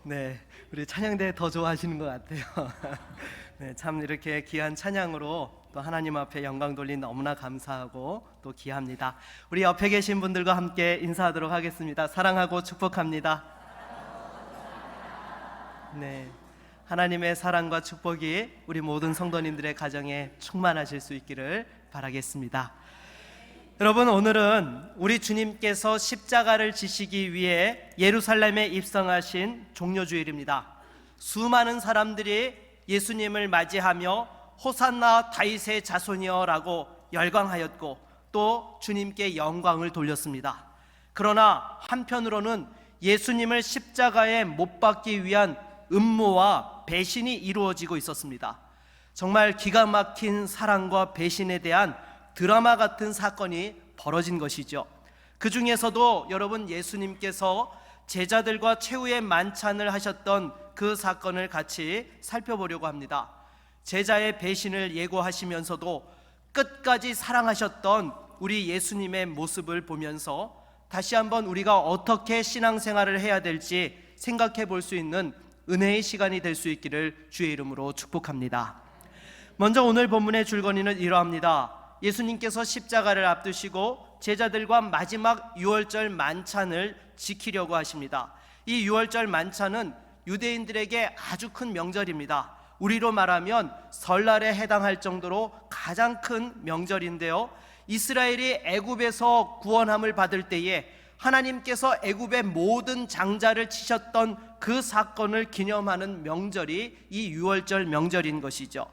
네, 우리 찬양대 더 좋아하시는 것 같아요. 네, 참 이렇게 귀한 찬양으로 또 하나님 앞에 영광 돌린 너무나 감사하고 또 귀합니다. 우리 옆에 계신 분들과 함께 인사하도록 하겠습니다. 사랑하고 축복합니다. 네, 하나님의 사랑과 축복이 우리 모든 성도님들의 가정에 충만하실 수 있기를 바라겠습니다. 여러분, 오늘은 우리 주님께서 십자가를 지시기 위해 예루살렘에 입성하신 종려주일입니다. 수많은 사람들이 예수님을 맞이하며 호산나 다윗의 자손이여 라고 열광하였고 또 주님께 영광을 돌렸습니다. 그러나 한편으로는 예수님을 십자가에 못 박기 위한 음모와 배신이 이루어지고 있었습니다. 정말 기가 막힌 사랑과 배신에 대한 드라마 같은 사건이 벌어진 것이죠. 그 중에서도 여러분, 예수님께서 제자들과 최후의 만찬을 하셨던 그 사건을 같이 살펴보려고 합니다. 제자의 배신을 예고하시면서도 끝까지 사랑하셨던 우리 예수님의 모습을 보면서 다시 한번 우리가 어떻게 신앙생활을 해야 될지 생각해 볼 수 있는 은혜의 시간이 될 수 있기를 주의 이름으로 축복합니다. 먼저 오늘 본문의 줄거리는 이러합니다. 예수님께서 십자가를 앞두시고 제자들과 마지막 유월절 만찬을 지키려고 하십니다. 이 유월절 만찬은 유대인들에게 아주 큰 명절입니다. 우리로 말하면 설날에 해당할 정도로 가장 큰 명절인데요, 이스라엘이 애굽에서 구원함을 받을 때에 하나님께서 애굽의 모든 장자를 치셨던 그 사건을 기념하는 명절이 이 유월절 명절인 것이죠.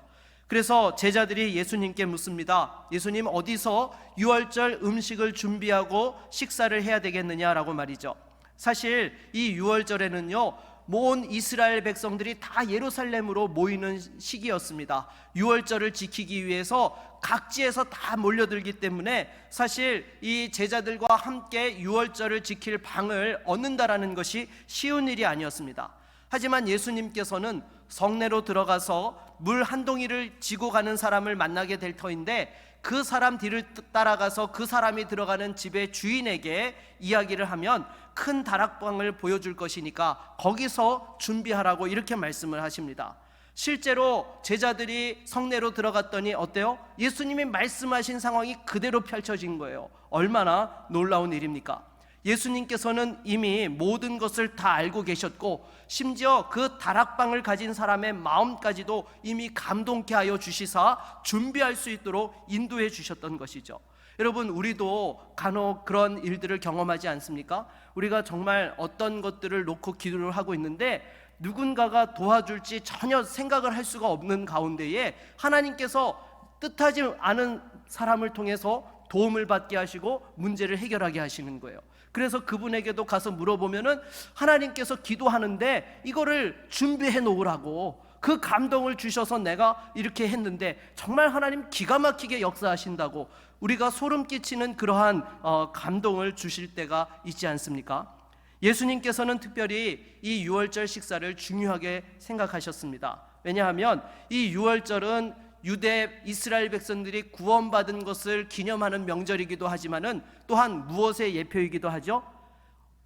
그래서 제자들이 예수님께 묻습니다. 예수님, 어디서 유월절 음식을 준비하고 식사를 해야 되겠느냐라고 말이죠. 사실 이 유월절에는요, 모든 이스라엘 백성들이 다 예루살렘으로 모이는 시기였습니다. 유월절을 지키기 위해서 각지에서 다 몰려들기 때문에 사실 이 제자들과 함께 유월절을 지킬 방을 얻는다라는 것이 쉬운 일이 아니었습니다. 하지만 예수님께서는 성내로 들어가서 물 한 동이를 지고 가는 사람을 만나게 될 터인데, 그 사람 뒤를 따라가서 그 사람이 들어가는 집의 주인에게 이야기를 하면 큰 다락방을 보여줄 것이니까 거기서 준비하라고 이렇게 말씀을 하십니다. 실제로 제자들이 성내로 들어갔더니 어때요? 예수님이 말씀하신 상황이 그대로 펼쳐진 거예요. 얼마나 놀라운 일입니까? 예수님께서는 이미 모든 것을 다 알고 계셨고, 심지어 그 다락방을 가진 사람의 마음까지도 이미 감동케 하여 주시사 준비할 수 있도록 인도해 주셨던 것이죠. 여러분, 우리도 간혹 그런 일들을 경험하지 않습니까? 우리가 정말 어떤 것들을 놓고 기도를 하고 있는데 누군가가 도와줄지 전혀 생각을 할 수가 없는 가운데에 하나님께서 뜻하지 않은 사람을 통해서 도움을 받게 하시고 문제를 해결하게 하시는 거예요. 그래서 그분에게도 가서 물어보면은 하나님께서 기도하는데 이거를 준비해 놓으라고, 그 감동을 주셔서 내가 이렇게 했는데 정말 하나님 기가 막히게 역사하신다고 우리가 소름 끼치는 그러한 감동을 주실 때가 있지 않습니까? 예수님께서는 특별히 이 유월절 식사를 중요하게 생각하셨습니다. 왜냐하면 이 유월절은 유대 이스라엘 백성들이 구원받은 것을 기념하는 명절이기도 하지만은 또한 무엇의 예표이기도 하죠?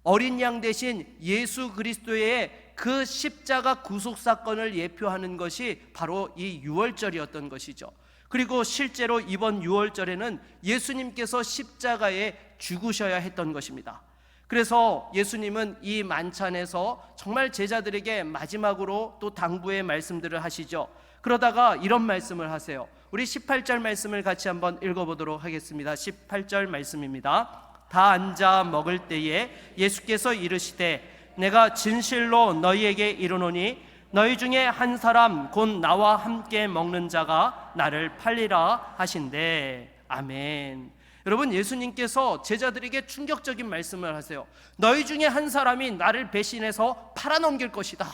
어린 양 대신 예수 그리스도의 그 십자가 구속 사건을 예표하는 것이 바로 이 유월절이었던 것이죠. 그리고 실제로 이번 유월절에는 예수님께서 십자가에 죽으셔야 했던 것입니다. 그래서 예수님은 이 만찬에서 정말 제자들에게 마지막으로 또 당부의 말씀들을 하시죠. 그러다가 이런 말씀을 하세요. 우리 18절 말씀을 같이 한번 읽어보도록 하겠습니다. 18절 말씀입니다. 다 앉아 먹을 때에 예수께서 이르시되 내가 진실로 너희에게 이르노니 너희 중에 한 사람 곧 나와 함께 먹는 자가 나를 팔리라 하신대. 아멘. 여러분, 예수님께서 제자들에게 충격적인 말씀을 하세요. 너희 중에 한 사람이 나를 배신해서 팔아넘길 것이다.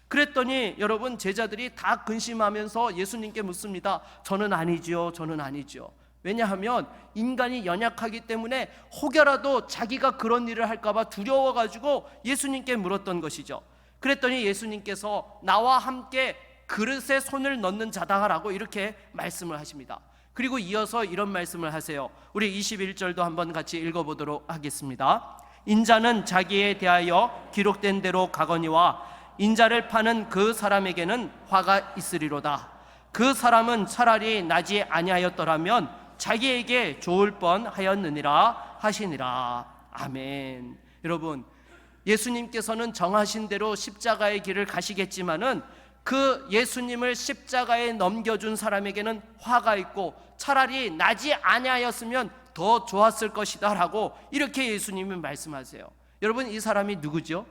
그랬더니 여러분, 제자들이 다 근심하면서 예수님께 묻습니다. 저는 아니지요, 저는 아니지요. 왜냐하면 인간이 연약하기 때문에 혹여라도 자기가 그런 일을 할까봐 두려워가지고 예수님께 물었던 것이죠. 그랬더니 예수님께서 나와 함께 그릇에 손을 넣는 자다라고 이렇게 말씀을 하십니다. 그리고 이어서 이런 말씀을 하세요. 우리 21절도 한번 같이 읽어보도록 하겠습니다. 인자는 자기에 대하여 기록된 대로 가거니와 인자를 파는 그 사람에게는 화가 있으리로다. 그 사람은 차라리 나지 아니하였더라면 자기에게 좋을 뻔하였느니라 하시니라. 아멘. 여러분, 예수님께서는 정하신 대로 십자가의 길을 가시겠지만은 그 예수님을 십자가에 넘겨준 사람에게는 화가 있고 차라리 나지 아니하였으면 더 좋았을 것이다 라고 이렇게 예수님은 말씀하세요. 여러분, 이 사람이 누구죠?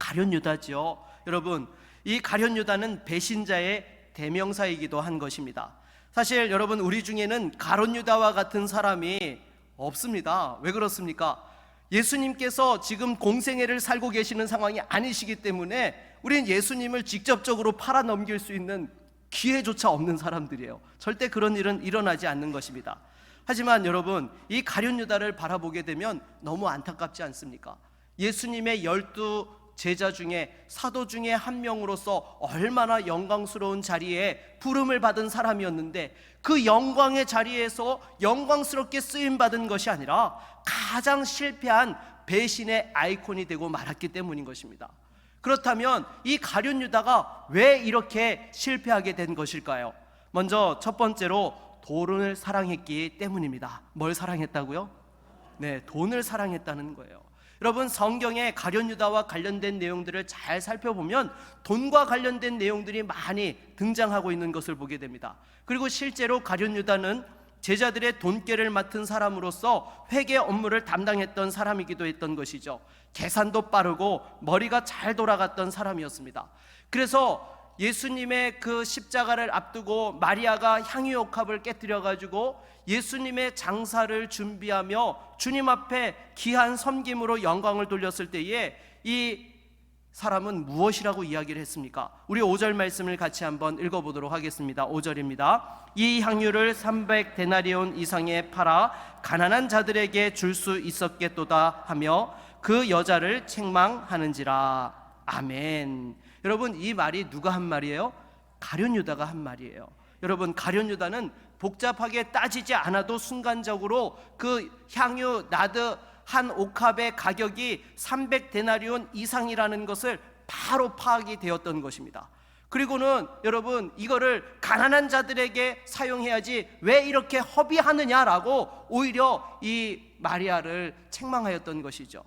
가룟 유다죠. 여러분, 이 가룟 유다는 배신자의 대명사이기도 한 것입니다. 사실 여러분, 우리 중에는 가룟 유다와 같은 사람이 없습니다. 왜 그렇습니까? 예수님께서 지금 공생애를 살고 계시는 상황이 아니시기 때문에 우리는 예수님을 직접적으로 팔아 넘길 수 있는 기회조차 없는 사람들이에요. 절대 그런 일은 일어나지 않는 것입니다. 하지만 여러분, 이 가룟 유다를 바라보게 되면 너무 안타깝지 않습니까? 예수님의 12 제자 중에 사도 중에 한 명으로서 얼마나 영광스러운 자리에 부름을 받은 사람이었는데 그 영광의 자리에서 영광스럽게 쓰임받은 것이 아니라 가장 실패한 배신의 아이콘이 되고 말았기 때문인 것입니다. 그렇다면 이 가룟 유다가 왜 이렇게 실패하게 된 것일까요? 먼저 첫 번째로 돈을 사랑했기 때문입니다. 뭘 사랑했다고요? 네, 돈을 사랑했다는 거예요. 여러분, 성경에 가룟 유다와 관련된 내용들을 잘 살펴보면 돈과 관련된 내용들이 많이 등장하고 있는 것을 보게 됩니다. 그리고 실제로 가룟 유다는 제자들의 돈꾀를 맡은 사람으로서 회계 업무를 담당했던 사람이기도 했던 것이죠. 계산도 빠르고 머리가 잘 돌아갔던 사람이었습니다. 그래서 예수님의 그 십자가를 앞두고 마리아가 향유옥합을 깨뜨려가지고 예수님의 장사를 준비하며 주님 앞에 귀한 섬김으로 영광을 돌렸을 때에 이 사람은 무엇이라고 이야기를 했습니까? 우리 5절 말씀을 같이 한번 읽어보도록 하겠습니다. 5절입니다. 이 향유를 300데나리온 이상에 팔아 가난한 자들에게 줄 수 있었겠도다 하며 그 여자를 책망하는지라. 아멘. 여러분, 이 말이 누가 한 말이에요? 가룟 유다가 한 말이에요. 여러분, 가룟 유다는 복잡하게 따지지 않아도 순간적으로 그 향유 나드 한 옥합의 가격이 300데나리온 이상이라는 것을 바로 파악이 되었던 것입니다. 그리고는 여러분, 이거를 가난한 자들에게 사용해야지 왜 이렇게 허비하느냐라고 오히려 이 마리아를 책망하였던 것이죠.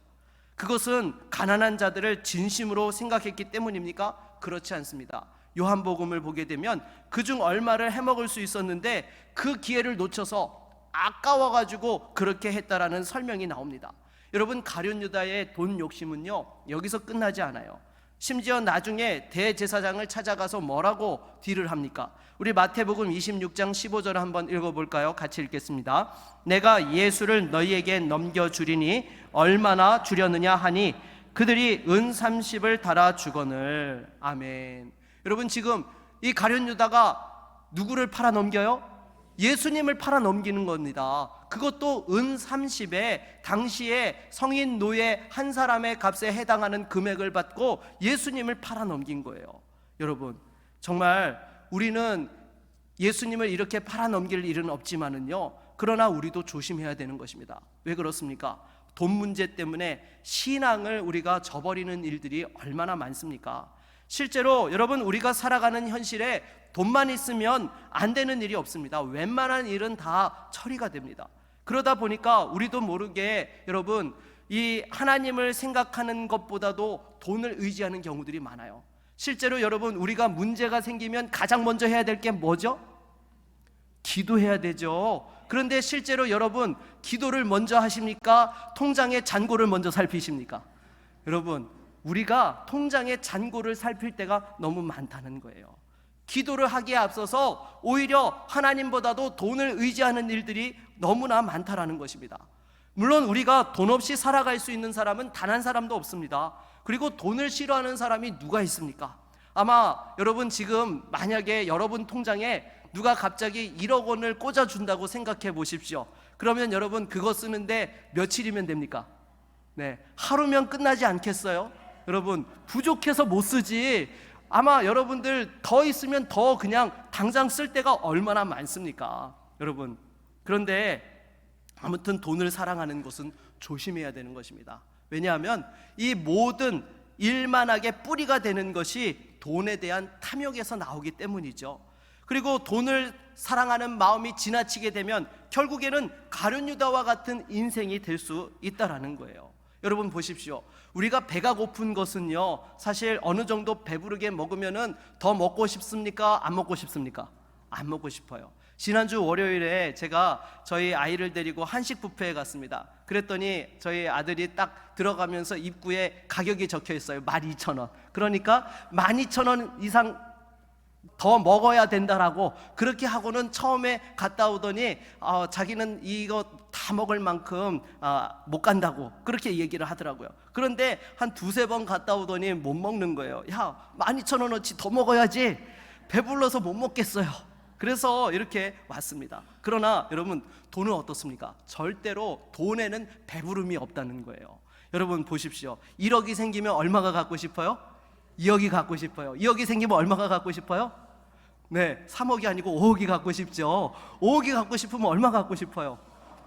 그것은 가난한 자들을 진심으로 생각했기 때문입니까? 그렇지 않습니다. 요한복음을 보게 되면 그중 얼마를 해먹을 수 있었는데 그 기회를 놓쳐서 아까워가지고 그렇게 했다라는 설명이 나옵니다. 여러분, 가룟 유다의 돈 욕심은요, 여기서 끝나지 않아요. 심지어 나중에 대제사장을 찾아가서 뭐라고 딜을 합니까? 우리 마태복음 26장 15절을 한번 읽어볼까요? 같이 읽겠습니다. 내가 예수를 너희에게 넘겨주리니 얼마나 주려느냐 하니 그들이 은 30을 달아 주거늘. 아멘. 여러분, 지금 이 가룟 유다가 누구를 팔아 넘겨요? 예수님을 팔아 넘기는 겁니다. 그것도 은 30에 당시에 성인 노예 한 사람의 값에 해당하는 금액을 받고 예수님을 팔아 넘긴 거예요. 여러분, 정말 우리는 예수님을 이렇게 팔아 넘길 일은 없지만은요, 그러나 우리도 조심해야 되는 것입니다. 왜 그렇습니까? 돈 문제 때문에 신앙을 우리가 저버리는 일들이 얼마나 많습니까? 실제로 여러분, 우리가 살아가는 현실에 돈만 있으면 안 되는 일이 없습니다. 웬만한 일은 다 처리가 됩니다. 그러다 보니까 우리도 모르게 여러분, 이 하나님을 생각하는 것보다도 돈을 의지하는 경우들이 많아요. 실제로 여러분, 우리가 문제가 생기면 가장 먼저 해야 될 게 뭐죠? 기도해야 되죠. 그런데 실제로 여러분, 기도를 먼저 하십니까? 통장의 잔고를 먼저 살피십니까? 여러분, 우리가 통장의 잔고를 살필 때가 너무 많다는 거예요. 기도를 하기에 앞서서 오히려 하나님보다도 돈을 의지하는 일들이 너무나 많다라는 것입니다. 물론 우리가 돈 없이 살아갈 수 있는 사람은 단 한 사람도 없습니다. 그리고 돈을 싫어하는 사람이 누가 있습니까? 아마 여러분, 지금 만약에 여러분 통장에 누가 갑자기 1억 원을 꽂아준다고 생각해 보십시오. 그러면 여러분, 그거 쓰는데 며칠이면 됩니까? 네, 하루면 끝나지 않겠어요? 여러분, 부족해서 못 쓰지 아마 여러분들 더 있으면 더 그냥 당장 쓸 때가 얼마나 많습니까? 여러분, 그런데 아무튼 돈을 사랑하는 것은 조심해야 되는 것입니다. 왜냐하면 이 모든 일만하게 뿌리가 되는 것이 돈에 대한 탐욕에서 나오기 때문이죠. 그리고 돈을 사랑하는 마음이 지나치게 되면 결국에는 가룟 유다와 같은 인생이 될 수 있다라는 거예요. 여러분 보십시오. 우리가 배가 고픈 것은요, 사실 어느 정도 배부르게 먹으면은 더 먹고 싶습니까? 안 먹고 싶습니까? 안 먹고 싶어요. 지난주 월요일에 제가 저희 아이를 데리고 한식 뷔페에 갔습니다. 그랬더니 저희 아들이 딱 들어가면서 입구에 가격이 적혀 있어요. 12,000원. 그러니까 12,000원 이상 더 먹어야 된다라고 그렇게 하고는 처음에 갔다 오더니 자기는 이거 다 먹을 만큼 못 간다고 그렇게 얘기를 하더라고요. 그런데 한 두세 번 갔다 오더니 못 먹는 거예요. 야, 12,000원어치 더 먹어야지, 배불러서 못 먹겠어요. 그래서 이렇게 왔습니다. 그러나 여러분, 돈은 어떻습니까? 절대로 돈에는 배부름이 없다는 거예요. 여러분 보십시오. 1억이 생기면 얼마가 갖고 싶어요? 2억이 갖고 싶어요. 2억이 생기면 얼마가 갖고 싶어요? 네, 3억이 아니고 5억이 갖고 싶죠. 5억이 갖고 싶으면 얼마 갖고 싶어요?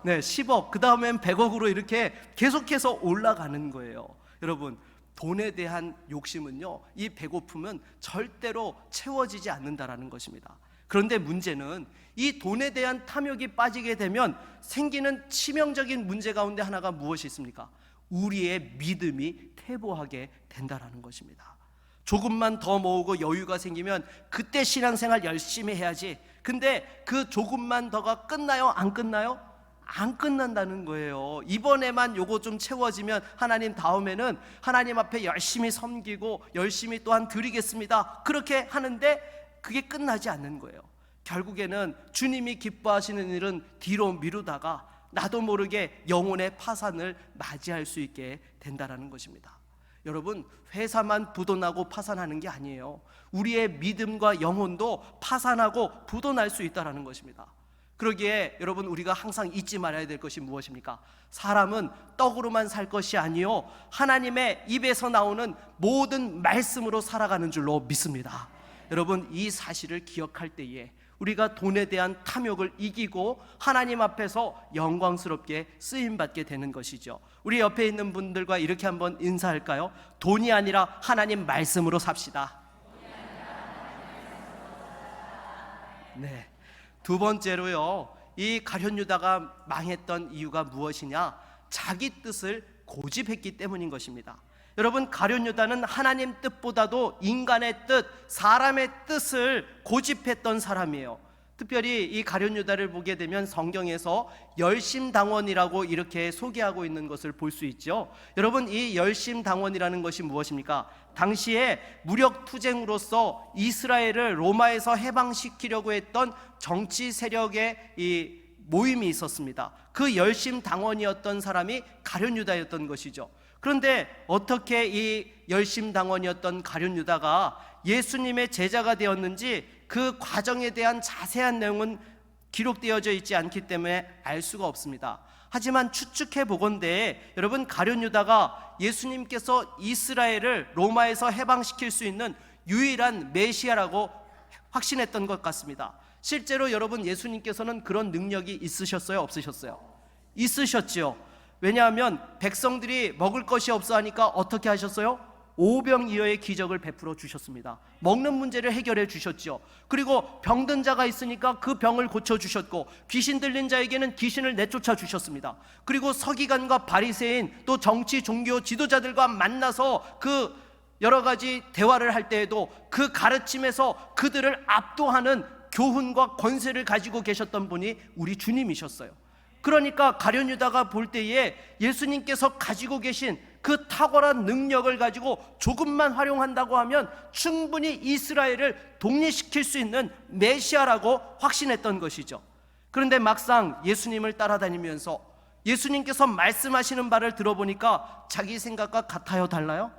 네, 10억, 그 다음엔 100억으로 이렇게 계속해서 올라가는 거예요. 여러분, 돈에 대한 욕심은요, 이 배고픔은 절대로 채워지지 않는다라는 것입니다. 그런데 문제는 이 돈에 대한 탐욕이 빠지게 되면 생기는 치명적인 문제 가운데 하나가 무엇이 있습니까? 우리의 믿음이 퇴보하게 된다라는 것입니다. 조금만 더 모으고 여유가 생기면 그때 신앙생활 열심히 해야지. 근데 그 조금만 더가 끝나요? 안 끝나요? 안 끝난다는 거예요. 이번에만 요거 좀 채워지면 하나님 다음에는 하나님 앞에 열심히 섬기고 열심히 또한 드리겠습니다. 그렇게 하는데 그게 끝나지 않는 거예요. 결국에는 주님이 기뻐하시는 일은 뒤로 미루다가 나도 모르게 영혼의 파산을 맞이할 수 있게 된다라는 것입니다. 여러분, 회사만 부도나고 파산하는 게 아니에요. 우리의 믿음과 영혼도 파산하고 부도날 수 있다라는 것입니다. 그러기에 여러분, 우리가 항상 잊지 말아야 될 것이 무엇입니까? 사람은 떡으로만 살 것이 아니요, 하나님의 입에서 나오는 모든 말씀으로 살아가는 줄로 믿습니다. 여러분, 이 사실을 기억할 때에 우리가 돈에 대한 탐욕을 이기고 하나님 앞에서 영광스럽게 쓰임받게 되는 것이죠. 우리 옆에 있는 분들과 이렇게 한번 인사할까요? 돈이 아니라 하나님 말씀으로 삽시다. 네. 두 번째로요, 이 가룟 유다가 망했던 이유가 무엇이냐? 자기 뜻을 고집했기 때문인 것입니다. 여러분, 가룟 유다는 하나님 뜻보다도 인간의 뜻, 사람의 뜻을 고집했던 사람이에요. 특별히 이 가룟 유다를 보게 되면 성경에서 열심당원이라고 이렇게 소개하고 있는 것을 볼 수 있죠. 여러분, 이 열심당원이라는 것이 무엇입니까? 당시에 무력투쟁으로서 이스라엘을 로마에서 해방시키려고 했던 정치 세력의 이 모임이 있었습니다. 그 열심당원이었던 사람이 가룟 유다였던 것이죠. 그런데 어떻게 이 열심당원이었던 가룟 유다가 예수님의 제자가 되었는지 그 과정에 대한 자세한 내용은 기록되어져 있지 않기 때문에 알 수가 없습니다. 하지만 추측해 보건대 여러분, 가룟 유다가 예수님께서 이스라엘을 로마에서 해방시킬 수 있는 유일한 메시아라고 확신했던 것 같습니다. 실제로 여러분, 예수님께서는 그런 능력이 있으셨어요? 없으셨어요? 있으셨지요. 왜냐하면 백성들이 먹을 것이 없어 하니까 어떻게 하셨어요? 오병이어의 기적을 베풀어 주셨습니다. 먹는 문제를 해결해 주셨죠. 그리고 병든 자가 있으니까 그 병을 고쳐 주셨고, 귀신 들린 자에게는 귀신을 내쫓아 주셨습니다. 그리고 서기관과 바리새인, 또 정치 종교 지도자들과 만나서 그 여러 가지 대화를 할 때에도 그 가르침에서 그들을 압도하는 교훈과 권세를 가지고 계셨던 분이 우리 주님이셨어요. 그러니까 가룟 유다가 볼 때에 예수님께서 가지고 계신 그 탁월한 능력을 가지고 조금만 활용한다고 하면 충분히 이스라엘을 독립시킬 수 있는 메시아라고 확신했던 것이죠. 그런데 막상 예수님을 따라다니면서 예수님께서 말씀하시는 바를 들어보니까 자기 생각과 같아요? 달라요?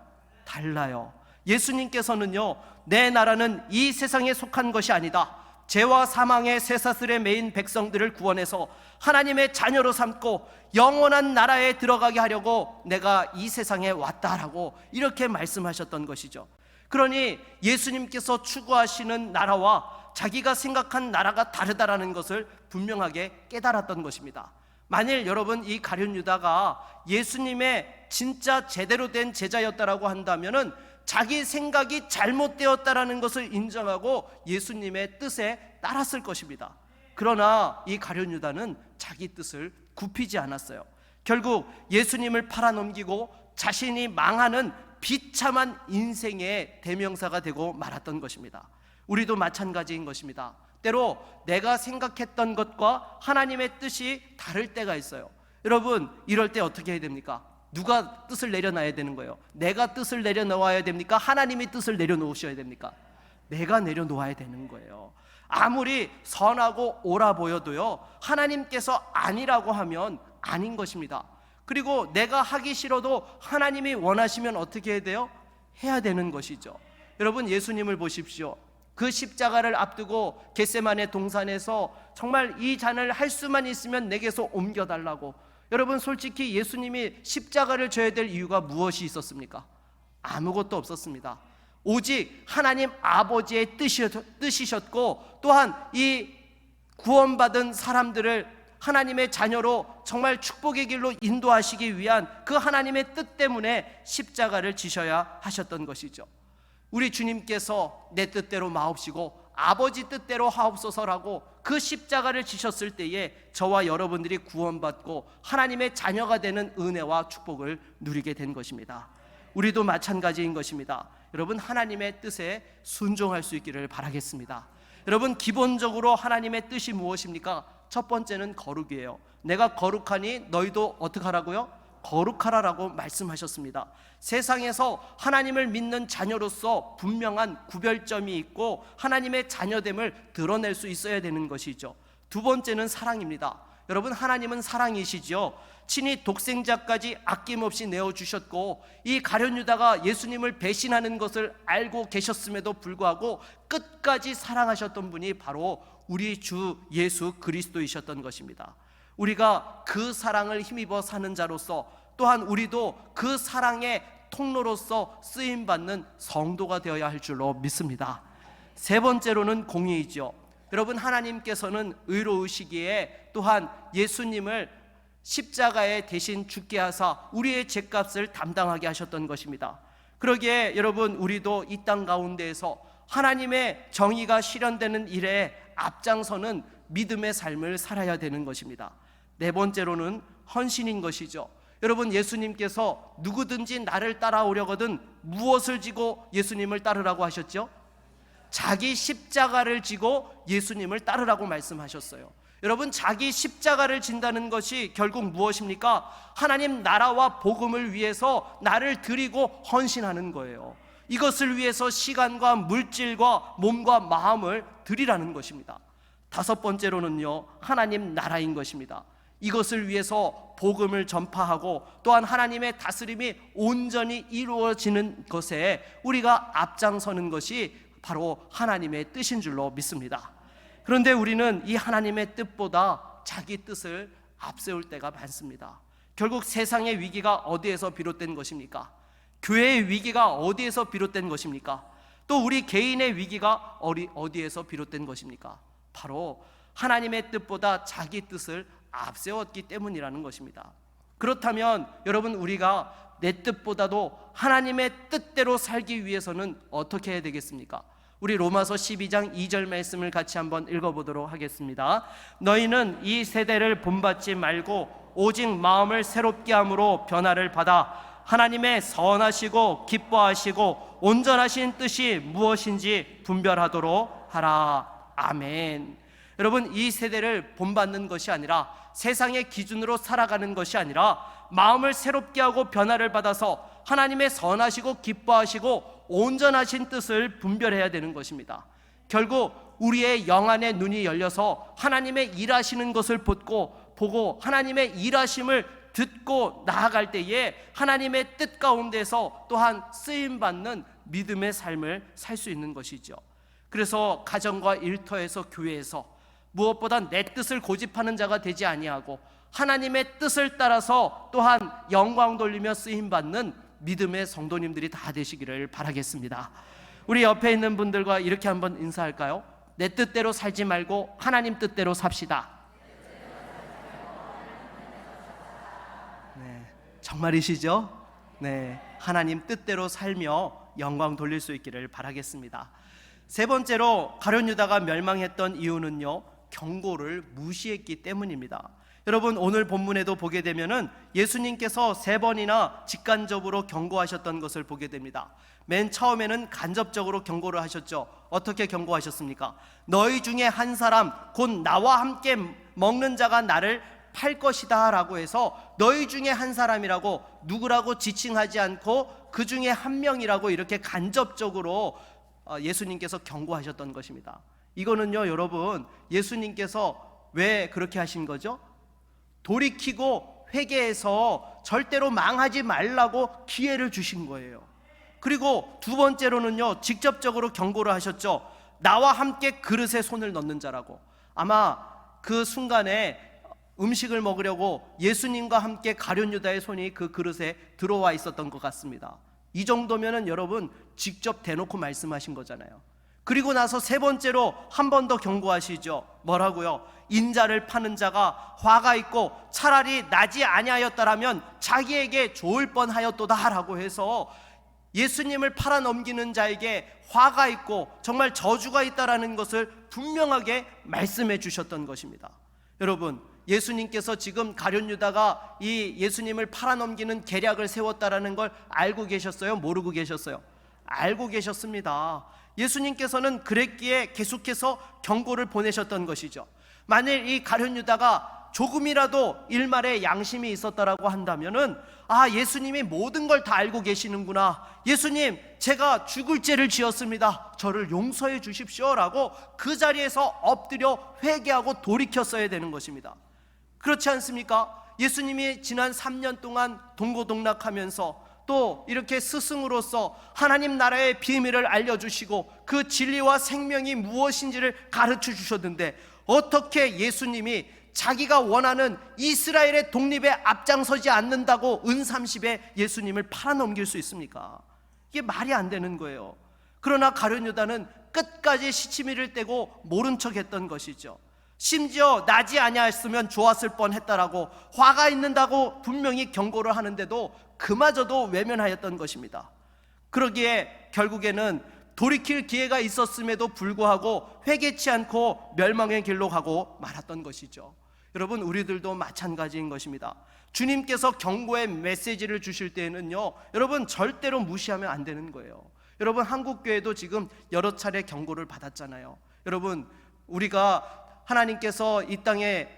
달라요. 예수님께서는요, 내 나라는 이 세상에 속한 것이 아니다. 죄와 사망의 쇠사슬에 매인 백성들을 구원해서 하나님의 자녀로 삼고 영원한 나라에 들어가게 하려고 내가 이 세상에 왔다라고 이렇게 말씀하셨던 것이죠. 그러니 예수님께서 추구하시는 나라와 자기가 생각한 나라가 다르다라는 것을 분명하게 깨달았던 것입니다. 만일 여러분, 이 가룟 유다가 예수님의 진짜 제대로 된 제자였다라고 한다면은 자기 생각이 잘못되었다라는 것을 인정하고 예수님의 뜻에 따랐을 것입니다. 그러나 이 가룟 유다는 자기 뜻을 굽히지 않았어요. 결국 예수님을 팔아넘기고 자신이 망하는 비참한 인생의 대명사가 되고 말았던 것입니다. 우리도 마찬가지인 것입니다. 때로 내가 생각했던 것과 하나님의 뜻이 다를 때가 있어요. 여러분, 이럴 때 어떻게 해야 됩니까? 누가 뜻을 내려놔야 되는 거예요? 내가 뜻을 내려놓아야 됩니까? 하나님이 뜻을 내려놓으셔야 됩니까? 내가 내려놓아야 되는 거예요. 아무리 선하고 옳아 보여도요, 하나님께서 아니라고 하면 아닌 것입니다. 그리고 내가 하기 싫어도 하나님이 원하시면 어떻게 해야 돼요? 해야 되는 것이죠. 여러분, 예수님을 보십시오. 그 십자가를 앞두고 겟세마네 동산에서 정말 이 잔을 할 수만 있으면 내게서 옮겨달라고. 여러분, 솔직히 예수님이 십자가를 져야 될 이유가 무엇이 있었습니까? 아무것도 없었습니다. 오직 하나님 아버지의 뜻이셨고, 또한 이 구원받은 사람들을 하나님의 자녀로 정말 축복의 길로 인도하시기 위한 그 하나님의 뜻 때문에 십자가를 지셔야 하셨던 것이죠. 우리 주님께서 내 뜻대로 마옵시고 아버지 뜻대로 하옵소서라고 그 십자가를 지셨을 때에 저와 여러분들이 구원받고 하나님의 자녀가 되는 은혜와 축복을 누리게 된 것입니다. 우리도 마찬가지인 것입니다. 여러분, 하나님의 뜻에 순종할 수 있기를 바라겠습니다. 여러분, 기본적으로 하나님의 뜻이 무엇입니까? 첫 번째는 거룩이에요. 내가 거룩하니 너희도 어떻게 하라고요? 거룩하라라고 말씀하셨습니다. 세상에서 하나님을 믿는 자녀로서 분명한 구별점이 있고 하나님의 자녀됨을 드러낼 수 있어야 되는 것이죠. 두 번째는 사랑입니다. 여러분, 하나님은 사랑이시죠. 친히 독생자까지 아낌없이 내어주셨고, 이 가룟 유다가 예수님을 배신하는 것을 알고 계셨음에도 불구하고 끝까지 사랑하셨던 분이 바로 우리 주 예수 그리스도이셨던 것입니다. 우리가 그 사랑을 힘입어 사는 자로서, 또한 우리도 그 사랑의 통로로서 쓰임받는 성도가 되어야 할 줄로 믿습니다. 세 번째로는 공의이죠. 여러분, 하나님께서는 의로우시기에 또한 예수님을 십자가에 대신 죽게 하사 우리의 죄값을 담당하게 하셨던 것입니다. 그러기에 여러분, 우리도 이 땅 가운데에서 하나님의 정의가 실현되는 일에 앞장서는 믿음의 삶을 살아야 되는 것입니다. 네 번째로는 헌신인 것이죠. 여러분, 예수님께서 누구든지 나를 따라오려거든 무엇을 지고 예수님을 따르라고 하셨죠? 자기 십자가를 지고 예수님을 따르라고 말씀하셨어요. 여러분, 자기 십자가를 진다는 것이 결국 무엇입니까? 하나님 나라와 복음을 위해서 나를 드리고 헌신하는 거예요. 이것을 위해서 시간과 물질과 몸과 마음을 드리라는 것입니다. 다섯 번째로는요, 하나님 나라인 것입니다. 이것을 위해서 복음을 전파하고 또한 하나님의 다스림이 온전히 이루어지는 것에 우리가 앞장서는 것이 바로 하나님의 뜻인 줄로 믿습니다. 그런데 우리는 이 하나님의 뜻보다 자기 뜻을 앞세울 때가 많습니다. 결국 세상의 위기가 어디에서 비롯된 것입니까? 교회의 위기가 어디에서 비롯된 것입니까? 또 우리 개인의 위기가 어디에서 비롯된 것입니까? 바로 하나님의 뜻보다 자기 뜻을 앞세웠기 때문이라는 것입니다. 그렇다면 여러분, 우리가 내 뜻보다도 하나님의 뜻대로 살기 위해서는 어떻게 해야 되겠습니까? 우리 로마서 12장 2절 말씀을 같이 한번 읽어보도록 하겠습니다. 너희는 이 세대를 본받지 말고 오직 마음을 새롭게 함으로 변화를 받아 하나님의 선하시고 기뻐하시고 온전하신 뜻이 무엇인지 분별하도록 하라. 아멘. 여러분, 이 세대를 본받는 것이 아니라 세상의 기준으로 살아가는 것이 아니라 마음을 새롭게 하고 변화를 받아서 하나님의 선하시고 기뻐하시고 온전하신 뜻을 분별해야 되는 것입니다. 결국 우리의 영안의 눈이 열려서 하나님의 일하시는 것을 보고 하나님의 일하심을 듣고 나아갈 때에 하나님의 뜻 가운데서 또한 쓰임받는 믿음의 삶을 살 수 있는 것이죠. 그래서 가정과 일터에서 교회에서 무엇보다 내 뜻을 고집하는 자가 되지 아니하고 하나님의 뜻을 따라서 또한 영광 돌리며 쓰임받는 믿음의 성도님들이 다 되시기를 바라겠습니다. 우리 옆에 있는 분들과 이렇게 한번 인사할까요? 내 뜻대로 살지 말고 하나님 뜻대로 삽시다. 네, 정말이시죠? 네, 하나님 뜻대로 살며 영광 돌릴 수 있기를 바라겠습니다. 세 번째로 가룟 유다가 멸망했던 이유는요, 경고를 무시했기 때문입니다. 여러분, 오늘 본문에도 보게 되면은 예수님께서 세 번이나 직간접으로 경고하셨던 것을 보게 됩니다. 맨 처음에는 간접적으로 경고를 하셨죠. 어떻게 경고하셨습니까? 너희 중에 한 사람, 곧 나와 함께 먹는 자가 나를 팔 것이다 라고 해서 너희 중에 한 사람이라고 누구라고 지칭하지 않고 그 중에 한 명이라고 이렇게 간접적으로 예수님께서 경고하셨던 것입니다. 이거는요, 여러분, 예수님께서 왜 그렇게 하신 거죠? 돌이키고 회개해서 절대로 망하지 말라고 기회를 주신 거예요. 그리고 두 번째로는요, 직접적으로 경고를 하셨죠. 나와 함께 그릇에 손을 넣는 자라고. 아마 그 순간에 음식을 먹으려고 예수님과 함께 가룟 유다의 손이 그 그릇에 들어와 있었던 것 같습니다. 이 정도면은 여러분, 직접 대놓고 말씀하신 거잖아요. 그리고 나서 세 번째로 한 번 더 경고하시죠. 뭐라고요? 인자를 파는 자가 화가 있고 차라리 나지 아니하였다라면 자기에게 좋을 뻔하였도다 라고 해서 예수님을 팔아 넘기는 자에게 화가 있고 정말 저주가 있다라는 것을 분명하게 말씀해 주셨던 것입니다. 여러분, 예수님께서 지금 가룟 유다가 이 예수님을 팔아 넘기는 계략을 세웠다라는 걸 알고 계셨어요? 모르고 계셨어요? 알고 계셨습니다. 예수님께서는 그랬기에 계속해서 경고를 보내셨던 것이죠. 만일 이 가룟 유다가 조금이라도 일말의 양심이 있었다라고 한다면은, 아, 예수님이 모든 걸 다 알고 계시는구나, 예수님 제가 죽을 죄를 지었습니다, 저를 용서해 주십시오 라고 그 자리에서 엎드려 회개하고 돌이켰어야 되는 것입니다. 그렇지 않습니까? 예수님이 지난 3년 동안 동고동락하면서 또 이렇게 스승으로서 하나님 나라의 비밀을 알려주시고 그 진리와 생명이 무엇인지를 가르쳐 주셨는데, 어떻게 예수님이 자기가 원하는 이스라엘의 독립에 앞장서지 않는다고 은30에 예수님을 팔아넘길 수 있습니까? 이게 말이 안 되는 거예요. 그러나 가룟 유다는 끝까지 시치미를 떼고 모른 척했던 것이죠. 심지어 나지 아니하였으면 좋았을 뻔했다라고 화가 있는다고 분명히 경고를 하는데도 그마저도 외면하였던 것입니다. 그러기에 결국에는 돌이킬 기회가 있었음에도 불구하고 회개치 않고 멸망의 길로 가고 말았던 것이죠. 여러분, 우리들도 마찬가지인 것입니다. 주님께서 경고의 메시지를 주실 때에는요, 여러분, 절대로 무시하면 안 되는 거예요. 여러분, 한국교회도 지금 여러 차례 경고를 받았잖아요. 여러분, 우리가 하나님께서 이 땅에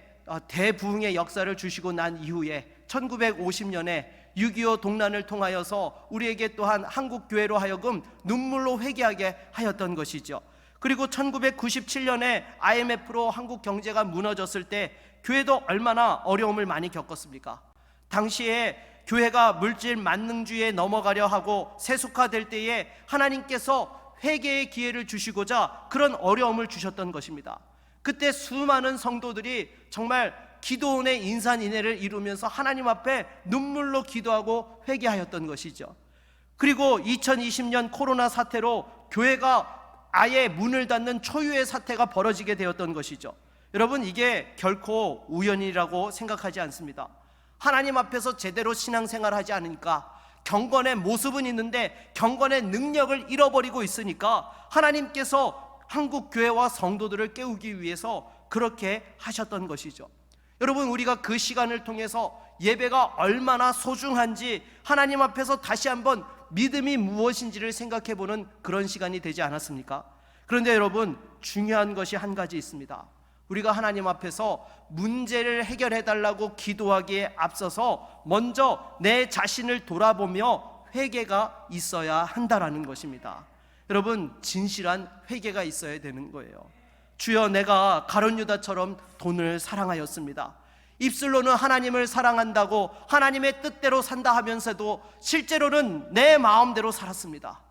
대부흥의 역사를 주시고 난 이후에 1950년에 6.25 동란을 통하여서 우리에게 또한 한국교회로 하여금 눈물로 회개하게 하였던 것이죠. 그리고 1997년에 IMF로 한국 경제가 무너졌을 때 교회도 얼마나 어려움을 많이 겪었습니까? 당시에 교회가 물질 만능주의에 넘어가려 하고 세속화될 때에 하나님께서 회개의 기회를 주시고자 그런 어려움을 주셨던 것입니다. 그때 수많은 성도들이 정말 기도원의 인산인해를 이루면서 하나님 앞에 눈물로 기도하고 회개하였던 것이죠. 그리고 2020년 코로나 사태로 교회가 아예 문을 닫는 초유의 사태가 벌어지게 되었던 것이죠. 여러분, 이게 결코 우연이라고 생각하지 않습니다. 하나님 앞에서 제대로 신앙생활하지 않으니까 경건의 모습은 있는데 경건의 능력을 잃어버리고 있으니까 하나님께서 한국 교회와 성도들을 깨우기 위해서 그렇게 하셨던 것이죠. 여러분, 우리가 그 시간을 통해서 예배가 얼마나 소중한지 하나님 앞에서 다시 한번 믿음이 무엇인지를 생각해보는 그런 시간이 되지 않았습니까? 그런데 여러분, 중요한 것이 한 가지 있습니다. 우리가 하나님 앞에서 문제를 해결해달라고 기도하기에 앞서서 먼저 내 자신을 돌아보며 회개가 있어야 한다라는 것입니다. 여러분, 진실한 회개가 있어야 되는 거예요. 주여, 내가 가룟 유다처럼 돈을 사랑하였습니다. 입술로는 하나님을 사랑한다고 하나님의 뜻대로 산다 하면서도 실제로는 내 마음대로 살았습니다.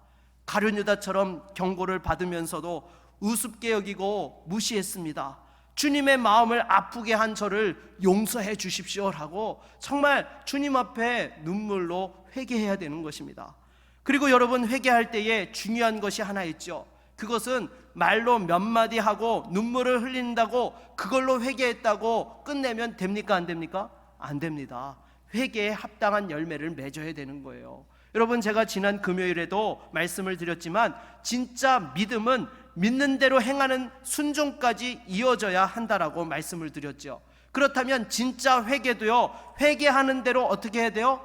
가룟 유다처럼 경고를 받으면서도 우습게 여기고 무시했습니다. 주님의 마음을 아프게 한 저를 용서해 주십시오라고 정말 주님 앞에 눈물로 회개해야 되는 것입니다. 그리고 여러분, 회개할 때에 중요한 것이 하나 있죠. 그것은 말로 몇 마디 하고 눈물을 흘린다고 그걸로 회개했다고 끝내면 됩니까? 안 됩니까? 안 됩니다. 회개에 합당한 열매를 맺어야 되는 거예요. 여러분, 제가 지난 금요일에도 말씀을 드렸지만 진짜 믿음은 믿는 대로 행하는 순종까지 이어져야 한다라고 말씀을 드렸죠. 그렇다면 진짜 회개도요, 회개하는 대로 어떻게 해야 돼요?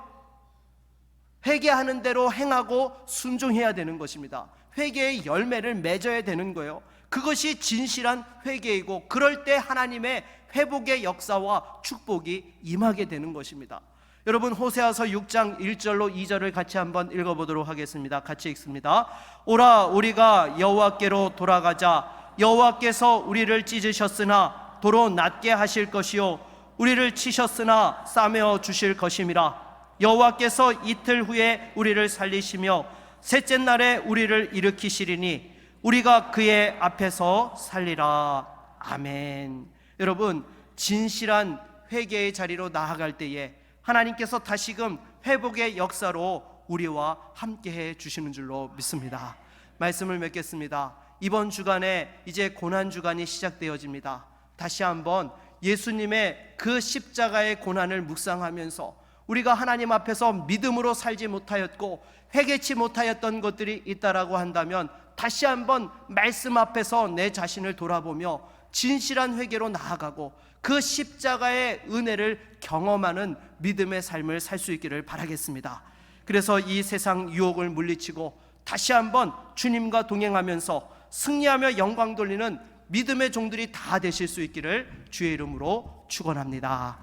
회개하는 대로 행하고 순종해야 되는 것입니다. 회개의 열매를 맺어야 되는 거예요. 그것이 진실한 회개이고, 그럴 때 하나님의 회복의 역사와 축복이 임하게 되는 것입니다. 여러분, 호세아서 6장 1절로 2절을 같이 한번 읽어보도록 하겠습니다. 같이 읽습니다. 오라, 우리가 여호와께로 돌아가자. 여호와께서 우리를 찢으셨으나 도로 낫게 하실 것이요, 우리를 치셨으나 싸매어 주실 것임이라. 여호와께서 이틀 후에 우리를 살리시며 셋째 날에 우리를 일으키시리니 우리가 그의 앞에서 살리라. 아멘. 여러분, 진실한 회개의 자리로 나아갈 때에 하나님께서 다시금 회복의 역사로 우리와 함께해 주시는 줄로 믿습니다. 말씀을 맺겠습니다. 이번 주간에 이제 고난주간이 시작되어집니다. 다시 한번 예수님의 그 십자가의 고난을 묵상하면서 우리가 하나님 앞에서 믿음으로 살지 못하였고 회개치 못하였던 것들이 있다라고 한다면 다시 한번 말씀 앞에서 내 자신을 돌아보며 진실한 회개로 나아가고 그 십자가의 은혜를 경험하는 믿음의 삶을 살 수 있기를 바라겠습니다. 그래서 이 세상 유혹을 물리치고 다시 한번 주님과 동행하면서 승리하며 영광 돌리는 믿음의 종들이 다 되실 수 있기를 주의 이름으로 축원합니다.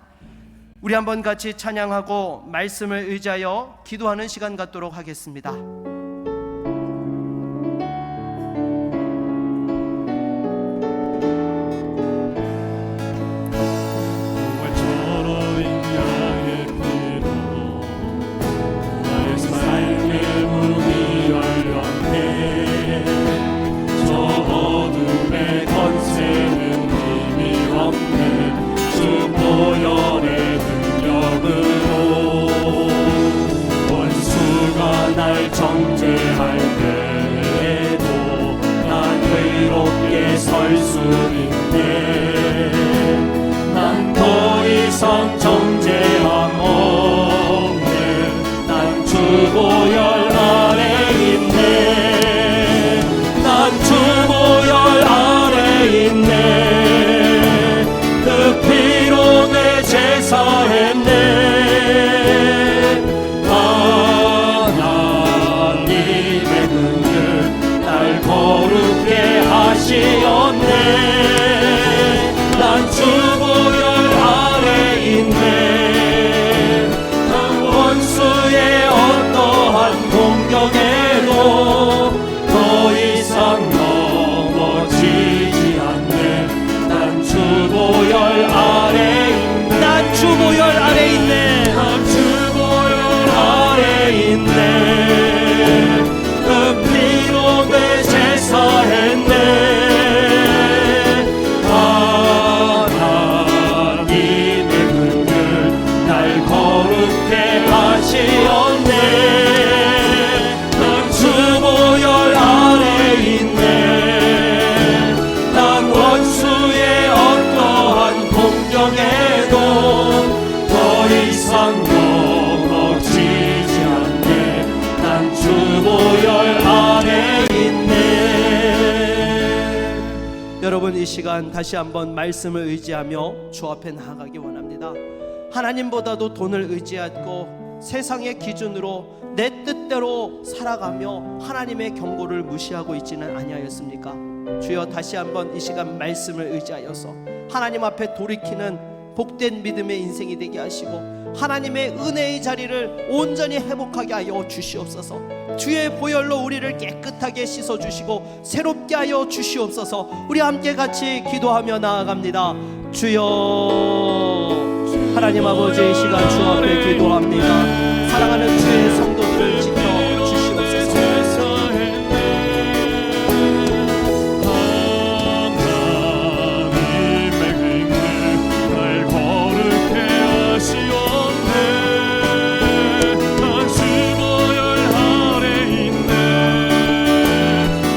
우리 한번 같이 찬양하고 말씀을 의지하여 기도하는 시간 갖도록 하겠습니다. 정죄할 때에도 난 의롭게 설 수 있네. 난 더 이상 정죄함 없네. 난 주보혈 아래 있네. 난 주보혈 아래 있네. 그 피로 내 제사했네. 하시었네. 난 주보혈 아래 있네. 난 원수의 어떠한 공격에도 더 이상 넘어지지 않네. 난 주보혈 아래 있네. 난 주보혈 아래 있네. 난 주보혈 아래 있네. 그 피로 내 제사했네. 난 주보혈 아래 있네. 난 원수의 어떠한 공격에도 더 이상 넘어지지 않네. 난 주보혈 아래 있네. 여러분, 이 시간 다시 한번 말씀을 의지하며 주 앞에 나아가기 원합니다. 하나님보다도 돈을 의지하고 세상의 기준으로 내 뜻대로 살아가며 하나님의 경고를 무시하고 있지는 아니하였습니까? 주여, 다시 한번 이 시간 말씀을 의지하여서 하나님 앞에 돌이키는 복된 믿음의 인생이 되게 하시고 하나님의 은혜의 자리를 온전히 회복하게 하여 주시옵소서. 주의 보혈로 우리를 깨끗하게 씻어주시고 새롭게 하여 주시옵소서. 우리 함께 같이 기도하며 나아갑니다. 주여, 하나님 아버지, 이 시간 주 앞에 기도합니다. 사랑하는 주의 성도들을 지켜 주시옵소서. 하나님의 행위 날 거룩해 하시옵네. 난 주보혈 아래 있네.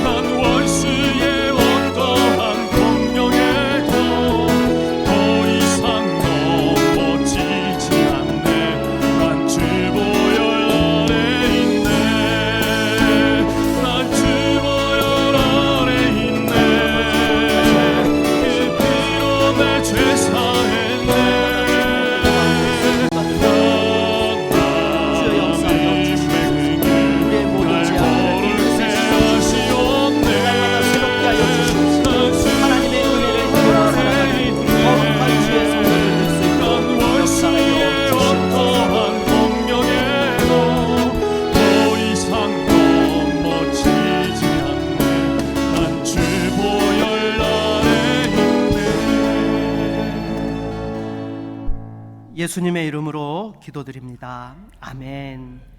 난 원수의 어떠한 공격에도 더 이상 넘어지지 않네. 예수님의 이름으로 기도드립니다. 아멘.